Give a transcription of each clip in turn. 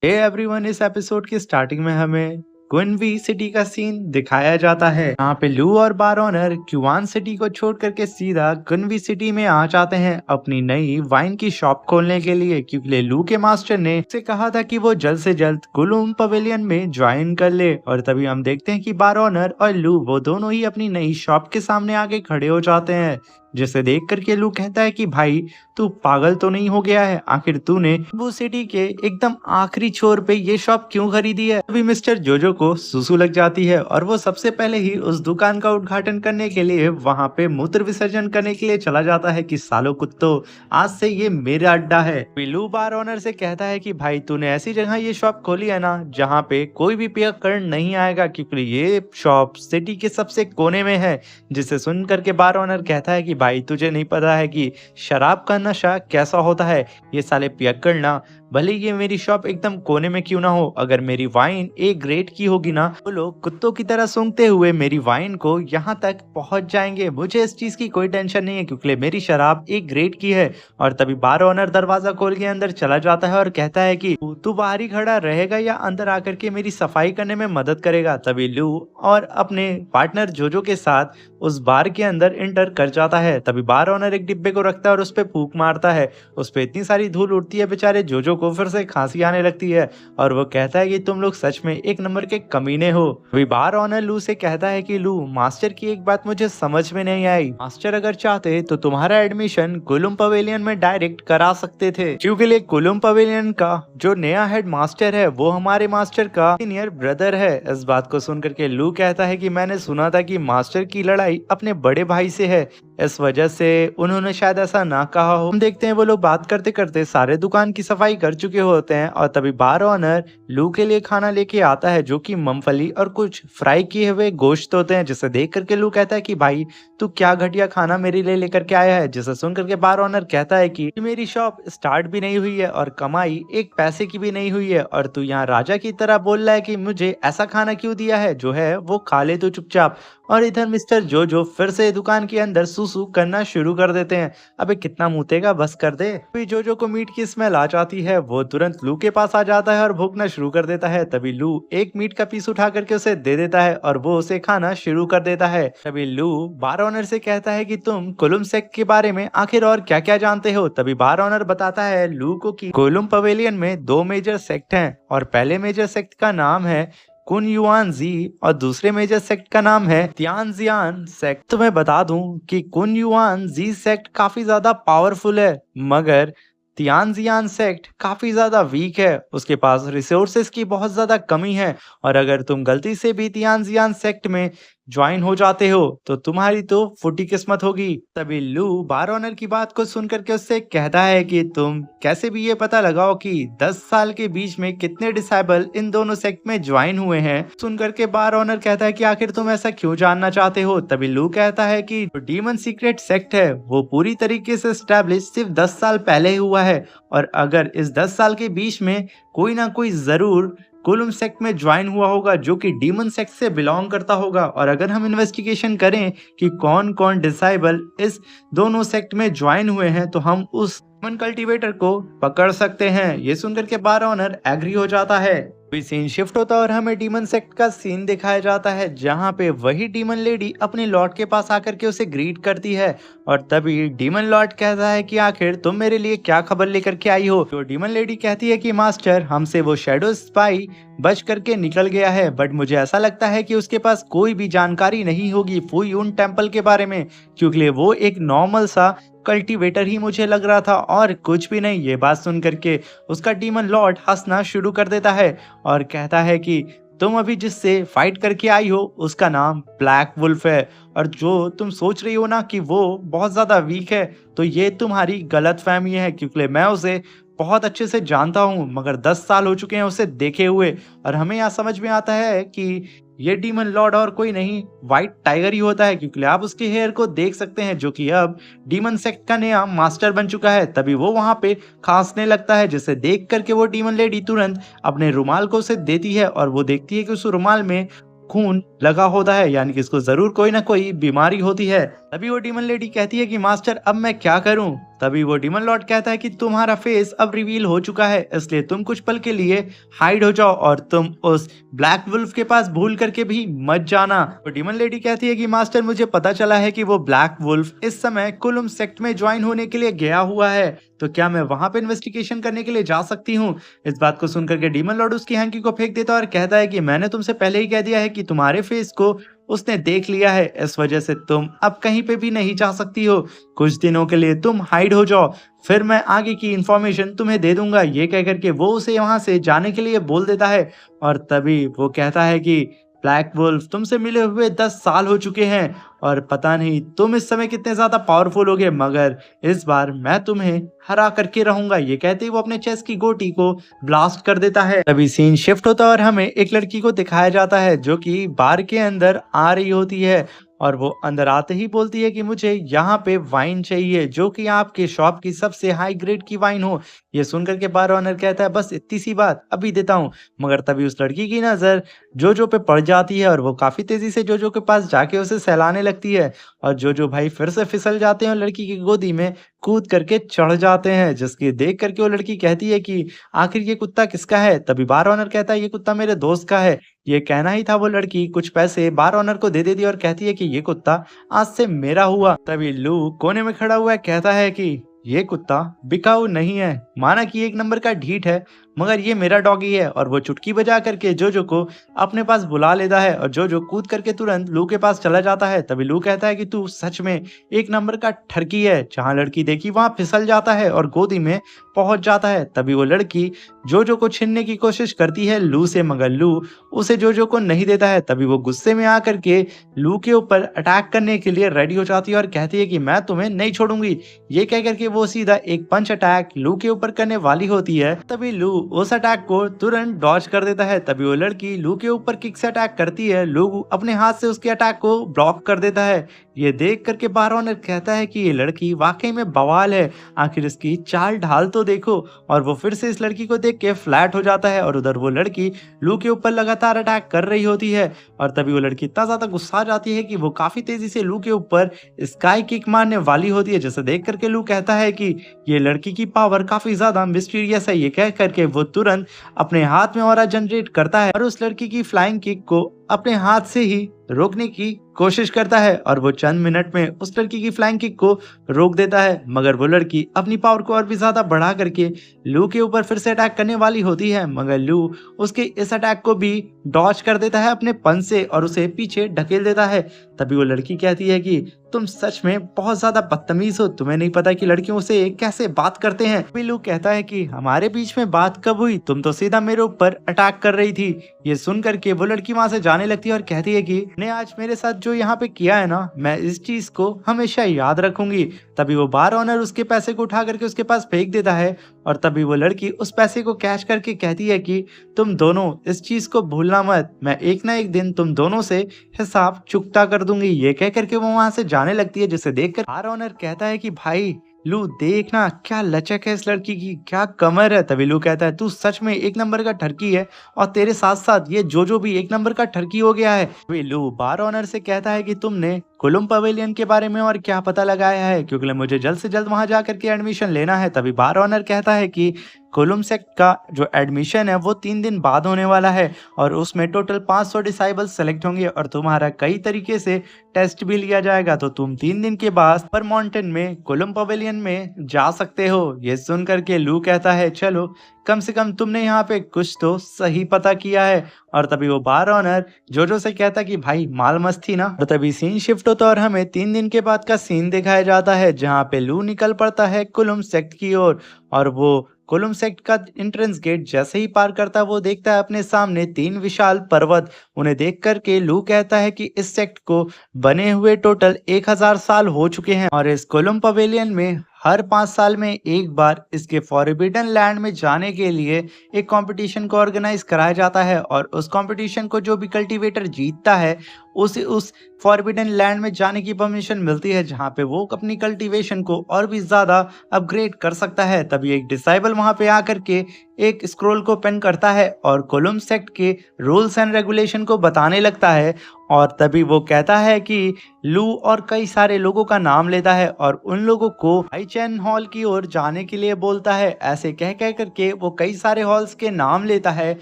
Hey everyone, इस episode की starting में हमें क्विनवी सिटी का सीन दिखाया जाता है। यहाँ पे लू और बारओनर क्यूआन सिटी को छोड़ करके सीधा क्विनवी सिटी में आ जाते हैं अपनी नई वाइन की शॉप खोलने के लिए, क्योंकि लू के मास्टर ने उसे कहा था कि वो जल्द से जल्द गुलूम पवेलियन में ज्वाइन कर ले। और तभी हम देखते हैं कि बारओनर और लू वो दोनों ही अपनी नई शॉप के सामने आके खड़े हो जाते हैं, जिसे देख करके लू कहता है कि भाई तू पागल तो नहीं हो गया है, आखिर तूने वो सिटी के एकदम आखिरी छोर पे ये शॉप क्यों खरीदी है। अभी मिस्टर जोजो को सुसु लग जाती है और वो सबसे पहले ही उस दुकान का उद्घाटन करने के लिए वहां पे मूत्र विसर्जन करने के लिए चला जाता है कि सालो कुत्तो, आज से ये मेरा अड्डा है। लू बार ओनर से कहता है कि भाई तूने ऐसी जगह ये शॉप खोली है ना जहाँ पे कोई भी पियक्कड़ नहीं आएगा, क्योंकि ये शॉप सिटी के सबसे कोने में है। जिसे सुन करके बार ओनर कहता है कि भाई तुझे नहीं पता है कि शराब का नशा कैसा होता है। ये साले पियक्कड़ ना, भले ये मेरी शॉप एकदम कोने में क्यों ना हो, अगर मेरी वाइन ए ग्रेड की होगी ना, वो लोग कुत्तों की तरह सूंघते हुए मेरी वाइन को यहाँ तक पहुंच जाएंगे। मुझे इस चीज की कोई टेंशन नहीं है, क्योंकि मेरी शराब ए ग्रेड की है। और तभी बार ओनर दरवाजा खोल के अंदर चला जाता है और कहता है कि तू बाहर ही खड़ा रहेगा या अंदर आकर के मेरी सफाई करने में मदद करेगा। तभी लू और अपने पार्टनर जोजो के साथ उस बार के अंदर एंटर कर जाता है। तभी बार ओनर एक डिब्बे को रखता है और उस पे फूंक मारता है। उस पे इतनी सारी धूल उड़ती है, बेचारे जोजो को फिर से खांसी आने लगती है और वो कहता है कि तुम लोग सच में एक नंबर के कमीने हो। अभी बार ओनर लू से कहता है कि लू, मास्टर की एक बात मुझे समझ में नहीं आई। मास्टर अगर चाहते तो तुम्हारा एडमिशन गुलुम पवेलियन में डायरेक्ट करा सकते थे, क्योंकि गुलुम पवेलियन का जो नया हेड मास्टर है वो हमारे मास्टर का सीनियर ब्रदर है। इस बात को सुनकर के लू कहता है कि मैंने सुना था कि मास्टर की लड़ाई अपने बड़े भाई से है, इस वजह से उन्होंने शायद ऐसा ना कहा हो। हम देखते हैं वो लोग बात करते करते सारे दुकान की सफाई कर चुके होते हैं और तभी बार ओनर लू के लिए खाना लेके आता है, जो कि मूंगफली और कुछ फ्राई किए हुए गोश्त होते हैं। जिसे देख करके लू कहता है कि भाई तू क्या घटिया खाना मेरे लिए लेकर के आया है। जिसे सुन करके बार ओनर कहता है कि मेरी शॉप स्टार्ट भी नहीं हुई है और कमाई एक पैसे की भी नहीं हुई है, और तू यहाँ राजा की तरह बोल रहा है कि मुझे ऐसा खाना क्यों दिया है, जो है वो खा ले तू चुपचाप। और इधर मिस्टर जोजो फिर से दुकान के अंदर सुसु करना शुरू कर देते हैं। अबे कितना मुतेगा, बस कर दे। तभी जोजो को मीट की स्मेल आ जाती है, वो तुरंत लू के पास आ जाता है और भूखना शुरू कर देता है। तभी लू एक मीट का पीस उठा करके उसे दे देता है और वो उसे खाना शुरू कर देता है। तभी लू बार ओनर से कहता है कि तुम कोलुम सेक्ट के बारे में आखिर और क्या क्या जानते हो। तभी बार ओनर बताता है लू को कि कोलुम पवेलियन में दो मेजर सेक्ट हैं और पहले मेजर सेक्ट का नाम है कुन युआन जी और दूसरे मेजर सेक्ट का नाम है तियानजियान सेक्ट। तो मैं बता दूं कि कुन युआन जी सेक्ट काफी ज्यादा पावरफुल है, मगर तियानजियान सेक्ट काफी ज्यादा वीक है, उसके पास रिसोर्सेस की बहुत ज्यादा कमी है। और अगर तुम गलती से भी तियानजियान सेक्ट में ज्वाइन हो जाते हो तो तुम्हारी तो फुटी किस्मत होगी। तभी लू बार ओनर की बात को सुन करके उससे कहता है कि तुम कैसे भी ये पता लगाओ कि 10 साल के बीच में कितने डिसाइबल इन दोनों सेक्ट में ज्वाइन हुए हैं। सुन करके बार ओनर कहता है कि आखिर तुम ऐसा क्यों जानना चाहते हो। तभी लू कहता है कि जो डीमन सीक्रेट सेक्ट है वो पूरी तरीके से स्टैब्लिश सिर्फ 10 साल पहले हुआ है, और अगर इस 10 साल के बीच में कोई ना कोई जरूर कुलुम सेक्ट में ज्वाइन हुआ होगा जो कि डीमन सेक्ट से बिलोंग करता होगा। और अगर हम इन्वेस्टिगेशन करें कि कौन कौन डिसाइबल इस दोनों सेक्ट में ज्वाइन हुए हैं तो हम उस डीमन कल्टीवेटर को पकड़ सकते हैं। ये सुनकर के बार ओनर एग्री हो जाता है। फिर सीन शिफ्ट होता है और हमें डीमन सेक्ट का सीन दिखाया जाता है, जहाँ पे वही डीमन लेडी अपने लॉर्ड के पास आकर के उसे ग्रीट करती है। और तभी डीमन लॉर्ड कहता है कि आखिर तुम मेरे लिए क्या खबर लेकर के आई हो। तो डीमन लेडी कहती है कि मास्टर, हमसे वो शैडो स्पाई बच करके निकल गया है, बट मुझे ऐसा लगता है कि उसके पास कोई भी जानकारी नहीं होगी फुई यून टेम्पल के बारे में, क्योंकि वो एक नॉर्मल सा कल्टीवेटर ही मुझे लग रहा था और कुछ भी नहीं। ये बात सुन करके उसका डीमन लॉर्ड हंसना शुरू कर देता है और कहता है कि तुम अभी जिससे फाइट करके आई हो उसका नाम ब्लैक वुल्फ है, और जो तुम सोच रही हो ना कि वो बहुत ज्यादा वीक है, तो ये तुम्हारी गलत फहमी है, क्योंकि मैं उसे बहुत अच्छे से जानता हूँ, मगर 10 साल हो चुके हैं उसे देखे हुए। और हमें यहाँ समझ में आता है कि ये डीमन लॉर्ड और कोई नहीं, व्हाइट टाइगर ही होता है, क्योंकि आप उसके हेयर को देख सकते हैं, जो कि अब डीमन सेक्ट का नया मास्टर बन चुका है। तभी वो वहां पे खांसने लगता है, जिसे देख करके वो डीमन लेडी तुरंत अपने रुमाल को उसे देती है और वो देखती है कि उस रुमाल में खून लगा होता है, यानी कि इसको जरूर कोई ना कोई बीमारी होती है। तभी वो डीमन लेडी कहती है कि मास्टर अब मैं क्या करूं? तभी वो डीमन लॉर्ड कहता है कि तुम्हारा फेस अब रिवील हो चुका है, इसलिए तुम कुछ पल के लिए हाइड हो जाओ और तुम उस ब्लैक वुल्फ के पास भूल करके भी मत जाना। तो डीमन लेडी कहती है कि मास्टर मुझे पता चला है कि वो ब्लैक वुल्फ इस समय कुलुम सेक्ट में ज्वाइन होने के लिए गया हुआ है, तो क्या मैं वहां पे इन्वेस्टिगेशन करने के लिए जा सकती हूँ? इस बात को सुनकर के डीमन लॉर्ड उसकी हैंकी को फेंक देता है और कहता है कि मैंने तुमसे पहले ही कह दिया है कि तुम्हारे फेस को उसने देख लिया है, इस वजह से तुम अब कहीं पे भी नहीं जा सकती हो। कुछ दिनों के लिए तुम हाइड हो जाओ, फिर मैं आगे की इंफॉर्मेशन तुम्हें दे दूंगा। ये कह करके वो उसे वहां से जाने के लिए बोल देता है और तभी वो कहता है कि ब्लैक वुल्फ तुमसे मिले हुए 10 साल हो चुके हैं और पता नहीं तुम इस समय कितने ज्यादा पावरफुल होगे, मगर इस बार मैं तुम्हें हरा करके रहूंगा। ये कहते ही वो अपने चेस्ट की गोटी को ब्लास्ट कर देता है। तभी सीन शिफ्ट होता है और हमें एक लड़की को दिखाया जाता है जो कि बार के अंदर आ रही होती है और वो अंदर आते ही बोलती है कि मुझे यहाँ पे वाइन चाहिए जो कि आपके शॉप की सबसे हाई ग्रेड की वाइन हो। ये सुनकर के बार ऑनर कहता है बस इतनी सी बात, अभी देता हूँ। मगर तभी उस लड़की की नजर जोजो पे पड़ जाती है और वो काफी तेजी से जोजो के पास जाके उसे सहलाने लगती है और जोजो भाई फिर से फिसल जाते हैं और लड़की की गोदी में कूद करके चढ़ जाते हैं, जिसकी देख करके वो लड़की कहती है कि आखिर ये कुत्ता किसका है? तभी बार ऑनर कहता है ये कुत्ता मेरे दोस्त का है। ये कहना ही था वो लड़की कुछ पैसे बार ऑनर को दे देती और कहती है कि ये कुत्ता आज से मेरा हुआ। तभी लू कोने में खड़ा हुआ है, कहता है कि ये कुत्ता बिकाऊ नहीं है, माना कि 1 नंबर का ढीठ है, मगर ये मेरा डॉगी है। और वो चुटकी बजा करके जोजो को अपने पास बुला लेता है और जोजो कूद करके तुरंत लू के पास चला जाता है। तभी लू कहता है कि तू सच में 1 नंबर का ठरकी है। जहां लड़की देखी वहां फिसल जाता है और गोदी में पहुंच जाता है। तभी वो लड़की जोजो को छीनने की कोशिश करती है लू से, मगर लू उसे जोजो को नहीं देता है। तभी वो गुस्से में आकर के लू के ऊपर अटैक करने के लिए रेडी हो जाती है और कहती है कि मैं तुम्हें नहीं छोड़ूंगी। ये कह करके वो सीधा एक पंच अटैक लू के ऊपर करने वाली होती है। तभी लू उस अटैक को तुरंत डॉज कर देता है। तभी वो लड़की लू के ऊपर किक से अटैक करती है, लू अपने हाथ से उसके अटैक को ब्लॉक कर देता है। ये देख करके बार ऑनर कहता है कि ये लड़की वाकई में बवाल है, आखिर इसकी चाल ढाल तो देखो। और वो फिर से इस लड़की को देख के फ्लैट हो जाता है और उधर वो लड़की लू के ऊपर लगातार अटैक कर रही होती है। और तभी वो लड़की इतना ज्यादा गुस्सा आ जाती है कि वो काफी तेजी से लू के ऊपर स्काई किक मारने वाली होती है, जिसे देख करके लू कहता है कि ये लड़की की पावर काफी ज्यादा मिस्टीरियस है। ये कह करके वो तुरंत अपने हाथ में ऑरा जनरेट करता है और उस लड़की की फ्लाइंग किक को अपने हाथ से ही रोकने की कोशिश करता है और वो चंद मिनट में उस लड़की की फ्लाइंग किक को रोक देता है। मगर वो लड़की अपनी पावर को और भी ज्यादा बढ़ा करके लू के ऊपर फिर से अटैक करने वाली होती है, मगर लू उसके इस अटैक को भी डॉज कर देता है अपने पंच से और उसे पीछे ढकेल देता है। तभी वो लड़की कहती है कि तुम सच में बहुत ज्यादा बदतमीज हो, तुम्हें नहीं पता कि लड़कियों से कैसे बात करते हैं। तभी लू कहता है कि हमारे बीच में बात कब हुई, तुम तो सीधा मेरे ऊपर अटैक कर रही थी। ये सुन करके वो लड़की वहां से जाने लगती है और कहती है कि ने आज मेरे साथ जो यहाँ पे किया है ना, मैं इस चीज को हमेशा याद रखूंगी। तभी वो बार ऑनर उसके पैसे को उठा करके उसके पास फेंक देता है और तभी वो लड़की उस पैसे को कैच करके कहती है कि तुम दोनों इस चीज को भूलना मत, मैं एक ना एक दिन तुम दोनों से हिसाब चुकता कर दूंगी। ये कह करके वो वहां से जाने लगती है, जिसे देखकर बार ऑनर कहता है कि भाई लू देखना क्या लचक है इस लड़की की, क्या कमर है। तभी लू कहता है तू सच में 1 नंबर का ठरकी है और तेरे साथ साथ ये जोजो भी 1 नंबर का ठरकी हो गया है। तभी लू बार ऑनर से कहता है कि तुमने कुलुम पवेलियन के बारे में और क्या पता लगाया है, क्योंकि मुझे जल्द से जल्द वहां जाकर के एडमिशन लेना है। तभी बार ऑनर कहता है कि कुलुम सेक्ट का जो एडमिशन है वो 3 दिन बाद होने वाला है और उसमें टोटल 500 डिसाइबल सेलेक्ट होंगे और तुम्हारा कई तरीके से टेस्ट भी लिया जाएगा, तो तुम 3 दिन के बाद पर माउंटेन में कुलुम पवेलियन में जा सकते हो। ये सुन करके लू कहता है चलो कम से कम तुमने यहाँ पे कुछ तो सही पता किया है। और तभी वो बार ऑनर जोजो से कहता कि भाई माल मस्ती ना। और तभी सीन शिफ्ट होता और हमें 3 दिन के बाद का सीन दिखाया जाता है, जहाँ पे लू निकल पड़ता है कुलुम सेक्ट की ओर और वो कुलुम सेक्ट का एंट्रेंस गेट जैसे ही पार करता है वो देखता है अपने सामने 3 विशाल पर्वत। उन्हें देख करके लू कहता है कि इस सेक्ट को बने हुए टोटल 1000 साल हो चुके हैं और इस कुलुम पवेलियन में हर 5 साल में एक बार इसके फॉरबिडन लैंड में जाने के लिए एक कंपटीशन को ऑर्गेनाइज कराया जाता है और उस कंपटीशन को जो भी कल्टीवेटर जीतता है उस फॉरबिडन लैंड में जाने की परमिशन मिलती है, जहाँ पे वो अपनी कल्टीवेशन को और भी ज़्यादा अपग्रेड कर सकता है। तभी एक डिसाइबल वहाँ पे आकर के एक स्क्रॉल को पेन करता है और कोलुम सेक्ट के रूल्स एंड रेगुलेशन को बताने लगता है। और तभी वो कहता है कि लू और कई सारे लोगों का नाम लेता है और उन लोगों को हाइचैन हॉल की ओर जाने के लिए बोलता है। ऐसे कह करके वो कई सारे हॉल्स के नाम लेता है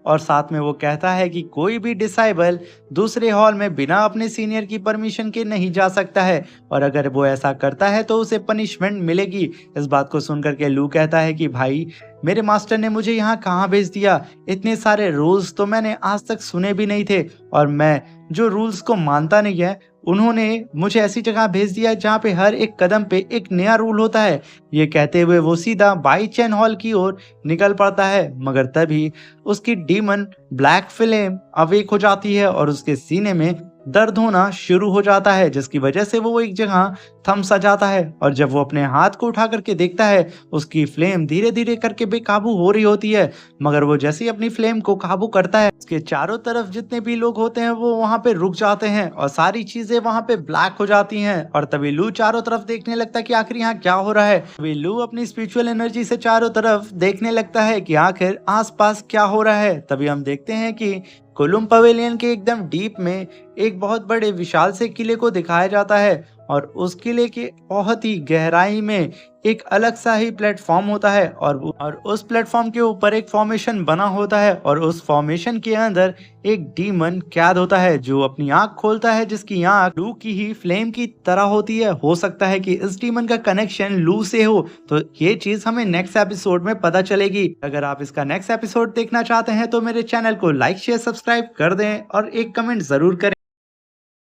और साथ में वो कहता है कि कोई भी डिसाइबल दूसरे हॉल में बिना अपने सीनियर की परमिशन के नहीं जा सकता है, और अगर वो ऐसा करता है तो उसे पनिशमेंट मिलेगी। इस बात को सुनकर के लू कहता है कि भाई, मेरे मास्टर ने मुझे यहाँ कहाँ भेज दिया, इतने सारे रूल्स तो मैंने आज तक सुने भी नहीं थे, और मैं जो रूल्स को मानता नहीं है, उन्होंने मुझे ऐसी जगह भेज दिया जहाँ पे हर एक कदम पे एक नया रूल होता है। ये कहते हुए वो सीधा बाईचैन हॉल की ओर निकल पड़ता है, मगर तभी उसकी डीमन ब्लैक फ्लेम अवेक हो जाती है और उसके सीने में दर्द होना शुरू हो जाता है, जिसकी वजह से वो एक जगह थम सा जाता है। और जब वो अपने हाथ को उठा करके देखता है, उसकी फ्लेम धीरे धीरे करके बेकाबू हो रही होती है। मगर वो जैसे ही अपनी फ्लेम को काबू करता है, उसके चारों तरफ जितने भी लोग होते हैं वो वहां पे रुक जाते हैं और सारी चीजें वहां पे ब्लैक हो जाती हैं। और तभी लू चारों तरफ देखने लगता है कि आखिर यहाँ क्या हो रहा है। तभी लू अपनी स्पिरिचुअल एनर्जी से चारों तरफ देखने लगता है कि आखिर आसपास क्या हो रहा है। तभी हम देखते हैं कि कोलुम पवेलियन के एकदम डीप में एक बहुत बड़े विशाल से किले को दिखाया जाता है, और उस किले के बहुत ही गहराई में एक अलग सा ही प्लेटफॉर्म होता है, और उस प्लेटफॉर्म के ऊपर एक फॉर्मेशन बना होता है, और उस फॉर्मेशन के अंदर एक डीमन कैद होता है जो अपनी आंख खोलता है, जिसकी आंख लू की ही फ्लेम की तरह होती है। हो सकता है कि इस डीमन का कनेक्शन लू से हो, तो ये चीज हमें नेक्स्ट एपिसोड में पता चलेगी। अगर आप इसका नेक्स्ट एपिसोड देखना चाहते हैं तो मेरे चैनल को लाइक शेयर सब्सक्राइब कर दें और एक कमेंट जरूर करें।